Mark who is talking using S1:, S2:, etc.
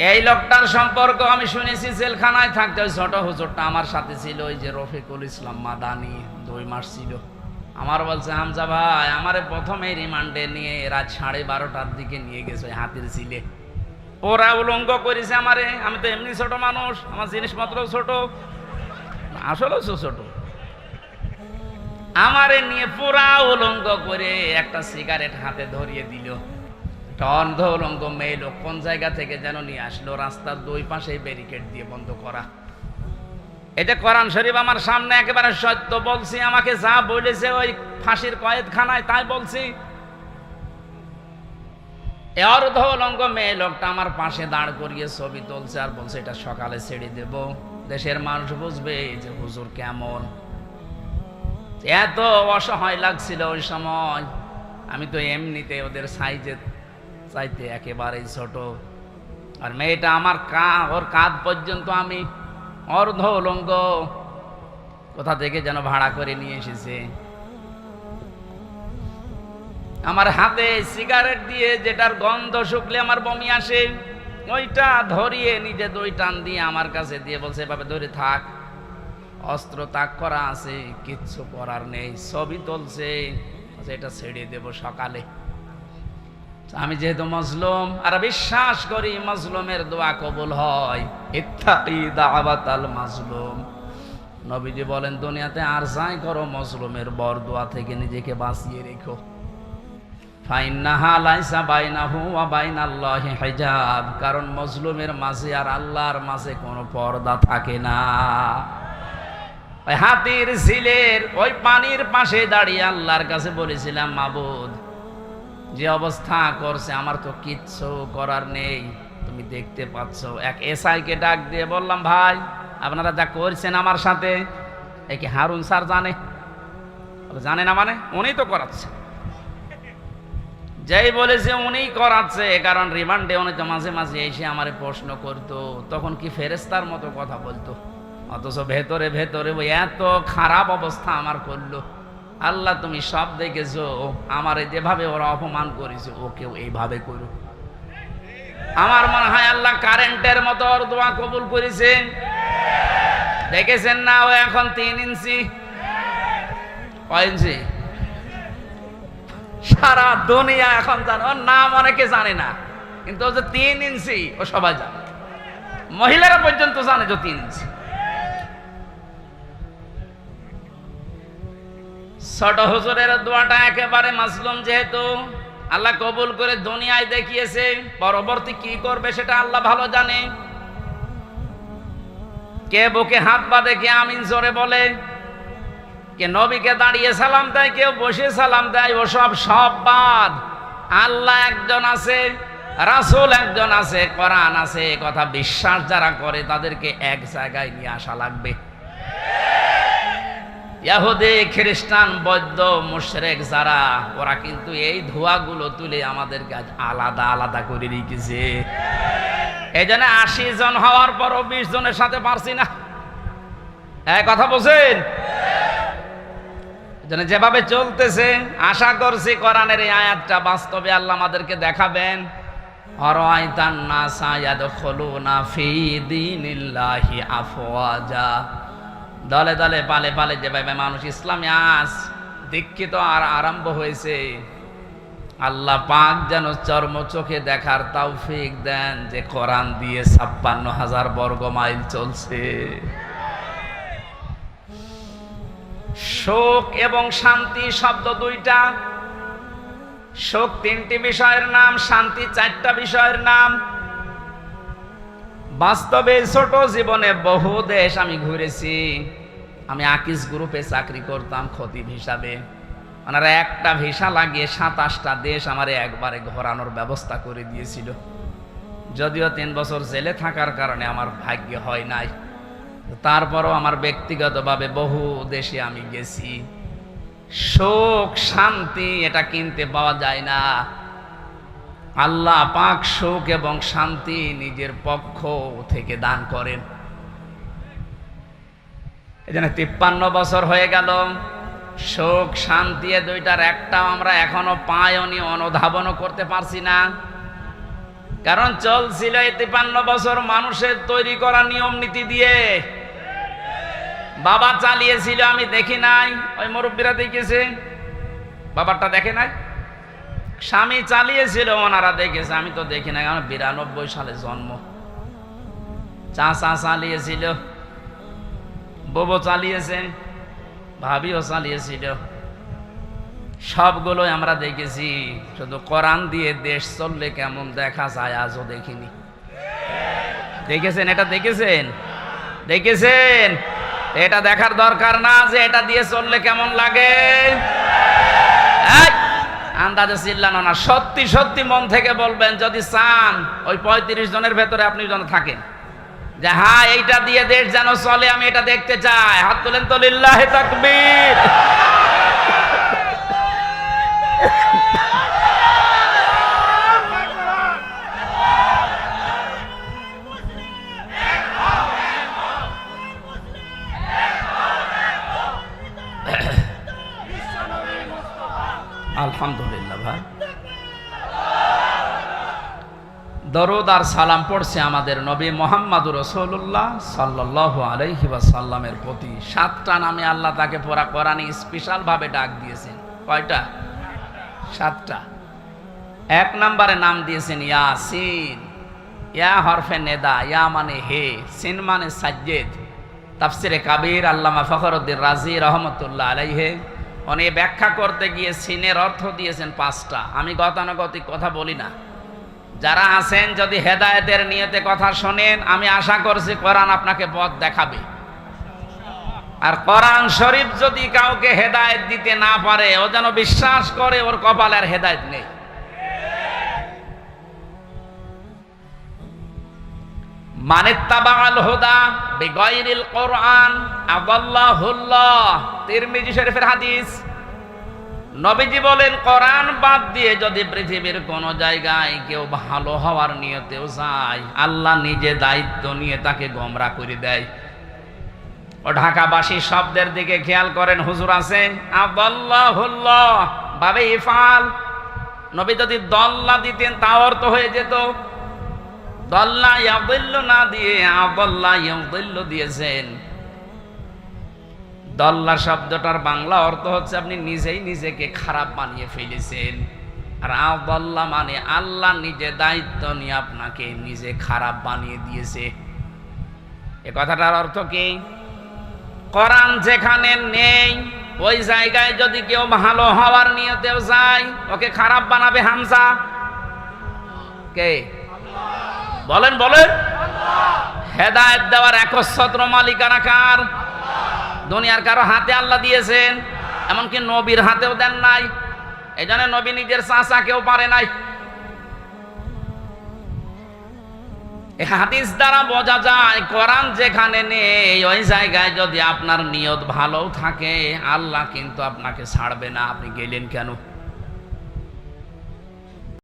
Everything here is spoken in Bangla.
S1: এই লোকটার সম্পর্ক আমি শুনেছি, জেলখানায় থাকতে ওই ছোট হুজুরটা আমার সাথে ছিল, ওই যে রফিকুল ইসলাম মাদানি, 2 মাস ছিল। আমার বলছে, হামজা ভাই আমারে প্রথমে রিমান্ডে নিয়ে রাত 12:30টার দিকে নিয়ে গেছে ওই হাতির ঝিলে। ওরা উলঙ্গ করেছে আমারে, আমি তো এমনি ছোট মানুষ, আমার জিনিসপত্র ছোট, আসলেও ছোট। আমারে নিয়ে পুরা উলঙ্গ করে একটা সিগারেট হাতে ধরিয়ে দিল। অন্ধ উলঙ্গ মেয়ে লোক কোন জায়গা থেকে যেন নিয়ে আসলো, রাস্তার 2 পাশে ব্যারিকেড দিয়ে বন্ধ করা। এটা কোরআন শরীফ আমার সামনে, একেবারে সত্য বলছি। আমাকে যা বলেছে ওই ফাঁসির কয়েদখানায় তাই বলছি। অর্ধ উলঙ্গ মেয়ে লোকটা আমার পাশে দাঁড় করিয়ে ছবি তুলছে আর বলছে এটা সকালে ছেড়ে দেব, দেশের মানুষ বুঝবে যে হুজুর কেমন। এত অসহায় লাগছিল ওই সময়। আমি তো এমনিতে ওদের সাইজে চাইতে একেবারেই ছোট, আর মেয়েটা আমার ওর কাঁধ পর্যন্ত, আমি অর্ধ উলঙ্গ, কোথা থেকে যেন ভাড়া করে নিয়ে এসেছে। আমার হাতে সিগারেট দিয়ে, যেটার গন্ধ শুকলে আমার বমি আসে, ওইটা ধরিয়ে নিজে 2 টান দিয়ে আমার কাছে দিয়ে বলছে এভাবে ধরে থাক, অস্ত্র তাক করা আছে, কিচ্ছু করার নেই। ছবি তুলছে, এটা ছেড়ে দেব সকালে। আমি যেহেতু মজলুম আর বিশ্বাস করি মজলুমের দোয়া কবুল হয়, ইত্তাকি দাওয়াতাল মাজলুম। নবীজি বলেন দুনিয়াতে আর যাই করো মজলুমের বরদোয়া থেকে নিজেকে বাঁচিয়ে রেখো। ফাইন্নাহা লাইসা বাইনাহু ওয়া বাইনাল্লাহি হিজাব, কারণ মজলুমের মাঝে আর আল্লাহর মাঝে কোনো পর্দা থাকে না। ওই হাতির ঝিলের ওই পানির পাশে দাঁড়িয়ে আল্লাহর কাছে বলেছিলাম, মাবুদ যে অবস্থা করছে আমার তো কিচ্ছু করার নেই, তুমি দেখতে পাচ্ছ। এক এসআইকে ডাক দিয়ে বললাম, ভাই আপনারা যা করছেন আমার সাথে, এ কি হারুন স্যার জানে? জানে না মানে? উনি তো করাচ্ছে। যেই বলেছে উনিই করাচ্ছে, কারণ রিমান্ডে উনি তো মাঝে মাঝে এসে আমারে প্রশ্ন করতো, তখন কি ফেরেশতার মতো কথা বলতো, অথচ ভেতরে ভেতরে ওই এত খারাপ অবস্থা আমার করলো। আল্লাহ তুমি সব দেখেছো, আমারে যেভাবে ওরা অপমান করেছে ওকেও এইভাবে করো। আমার মনে হয় আল্লাহ কারেন্টের মতো ওর দোয়া কবুল করেছে। দেখেছেন না, ও এখন 3 ইঞ্চি। কয় ইঞ্চি? সারা দুনিয়া এখন জানে, ওর নাম অনেকে জানে না, কিন্তু ও যে 3 ইঞ্চি ও সবাই জানে, মহিলারা পর্যন্ত জানে যে 3 ইঞ্চি। ছোট হুজুরের দোয়াটা একেবারে মাসলুম, যেহেতু আল্লাহ কবুল করে দুনিয়ায় দেখিয়েছে, পরবর্তী কি করবে সেটা আল্লাহ ভালো জানে। কে বুকে হাত বাঁধে, কে আমিন জোরে বলে, কে নবীকে দাঁড়িয়ে সালাম দেয়, কেউ বসে সালাম দেয়, ও সব বাদ। আল্লাহ একজন আছে, রাসূল একজন আছে, কোরআন আছে, কথা বিশ্বাস যারা করে তাদেরকে এক জায়গায় নিয়ে আসা লাগবে। ইহুদি, খ্রিস্টান, বৌদ্ধ, মুশরিক যারা, ওরা কিন্তু এই ধোঁয়াগুলো তুলে আমাদেরকে আজ আলাদা আলাদা করে রেখেছে। এই জন্য 80 জন হওয়ার পরও 20 জনের সাথে পারছি না। এক কথা বলছেন? এই জন্য যেভাবে চলতেছে, আশা করছি কোরআনের এই আয়াতটা বাস্তবে আল্লাহ আমাদেরকে দেখাবেন। আরাআইতান নাসা ইয়াদখুলুনা ফি দীনিল্লাহি আফওয়াজা, দলে দলে পালে পালে যেভাবে মানুষ ইসলামে আজ দীক্ষিত আর আরম্ভ হয়েছে, আল্লাহ পাক যেন চর্ম চোখে দেখার তৌফিক দেন যে কোরআন দিয়ে 56,000 বর্গ মাইল চলছে। শোক এবং শান্তি শব্দ 2টা। শোক 3টি বিষয়ের নাম, শান্তি 4টা বিষয়ের নাম। বাস্তবে ছোট জীবনে বহু দেশ আমি ঘুরেছি। আমি আকিস গ্রুপে চাকরি করতাম খতিব হিসাবে। ওনারা একটা ভিসা লাগিয়ে 27টা দেশ আমার একবারে ঘোরানোর ব্যবস্থা করে দিয়েছিল। যদিও 3 বছর জেলে থাকার কারণে আমার ভাগ্য হয় নাই, তারপরও আমার ব্যক্তিগতভাবে বহু দেশে আমি গেছি। সুখ শান্তি এটা কিনতে পাওয়া যায় না। আল্লাহ পাক সুখ এবং শান্তি নিজের পক্ষ থেকে দান করেন। এজন্য 53 বছর হয়ে গেল, সুখ শান্তি এ 2টার একটাও আমরা এখনো পাইনি, অনুধাবনও করতে পারছি না। কারণ চলছিল 53 বছর মানুষের তৈরি করা নিয়ম নীতি দিয়ে। বাবা চালিয়েছিল, আমি দেখি নাই, ওই মুরব্বীরা দেখেছে, বাবারটা দেখে নাই। স্বামী চালিয়েছিল, ওনারা দেখেছে, আমি তো দেখি নাই, আমার 92 সালে জন্ম। চাচা চালিয়েছিল, বউ চালিয়েছে, ভাবিও চালিয়েছিল, সবগুলোই আমরা দেখেছি। শুধু কোরআন দিয়ে দেশ চললে কেমন দেখা যায় আজও দেখিনি। দেখেছেন? এটা দেখেছেন? দেখেছেন? এটা দেখার দরকার না যে এটা দিয়ে চললে কেমন লাগে? আন্দাজে চিল্লানো না, সত্যি সত্যি মন থেকে বলবেন যদি চান ওই 35 জনের ভেতরে আপনি যেন থাকেন যে হ্যাঁ এইটা দিয়ে দেশ যেন চলে, আমি এটা দেখতে চাই। হাত তুলেন তো, লিল্লাহি তাকবীর। আলহামদুলিল্লাহ ভাই, দরুদ আর সালাম পড়ছে আমাদের নবী মুহাম্মদুর রাসূলুল্লাহ সাল্লাল্লাহু আলাইহি ওয়াসাল্লামের প্রতি। 7টা নামে আল্লাহ তাকে পুরা কোরআনে স্পেশাল ভাবে ডাক দিয়েছেন। কয়টা? 7টা। 1 নম্বরে নাম দিয়েছেন ইয়াসিন। ইয়া হরফে নেদা, ইয়া মানে হে, সিন মানে সাজ্জেদ। তাফসিরে কাবীর আল্লামা ফখরুদ্দিন রাজি রহমতুল্লাহ আলাইহি উনি ব্যাখ্যা করতে গিয়ে সিনের অর্থ দিয়েছেন 5টা। আমি গতানুগতিক কথা বলি না। যারা আছেন যদি হেদায়েতের নিয়তে কথা শোনেন, আমি আশা করছি কোরআন আপনাকে পথ দেখাবে। আর কোরআন শরীফ যদি কাউকে হেদায়েত দিতে না পারে, ও যেন বিশ্বাস করে ওর কপালে আর হেদায়েত নেই। মানিত্তাবাআল হুদা বিগাইরিল কোরআন আদাল্লাহুল্লাহ। তিরমিজি শরীফের হাদিস। নবীজি বলেন কোরআন বাদ দিয়ে যদি পৃথিবীর কোন জায়গায় কেউ ভালো হওয়ার নিয়তেও যায়, আল্লাহ নিজে দায়িত্ব নিয়ে তাকে গোমরা করে দেয়। ও ঢাকাবাসী শব্দের দিকে খেয়াল করেন, হুজুর আছে আদাল্লাহুল্লাহ বাবে ইফাল। নবী যদি দল্লা দিতেন তাও অর্থ হয়ে যেত। দল্লা ইয়াদিল্লু না দিয়ে আদাল্লা ইয়াদিল্লু দিয়েছেন। দল্লা শব্দটার বাংলা অর্থ হচ্ছে আপনি নিজেই নিজেকে খারাপ বানিয়ে ফেলেছেন। আর আদাল্লা মানে আল্লাহ নিজে দায়িত্ব নিয়ে আপনাকে নিজে খারাপ বানিয়ে দিয়েছে। এ কথাটার অর্থ কি? কোরআন যেখানে নেই ওই জায়গায় যদি কেউ ভালো হওয়ার নিয়তেও যায়, ওকে খারাপ বানাবে হামজা কে? বলেন বলেন। হেদায়েত দেওয়ার একচ্ছত্র মালিকানা কার? দুনিয়ার কারো হাতে আল্লাহ দিয়েছেন, এমনকি নবীর হাতেও দেন নাই। এই জন্য নবী নিজের চাচা কেউ পারে নাই। এই হাদিস দ্বারা বোঝা যায় কোরআন যেখানে নেই ওই জায়গায় যদি আপনার নিয়ত ভালো থাকে, আল্লাহ কিন্তু আপনাকে ছাড়বে না। আপনি গেলেন কেন?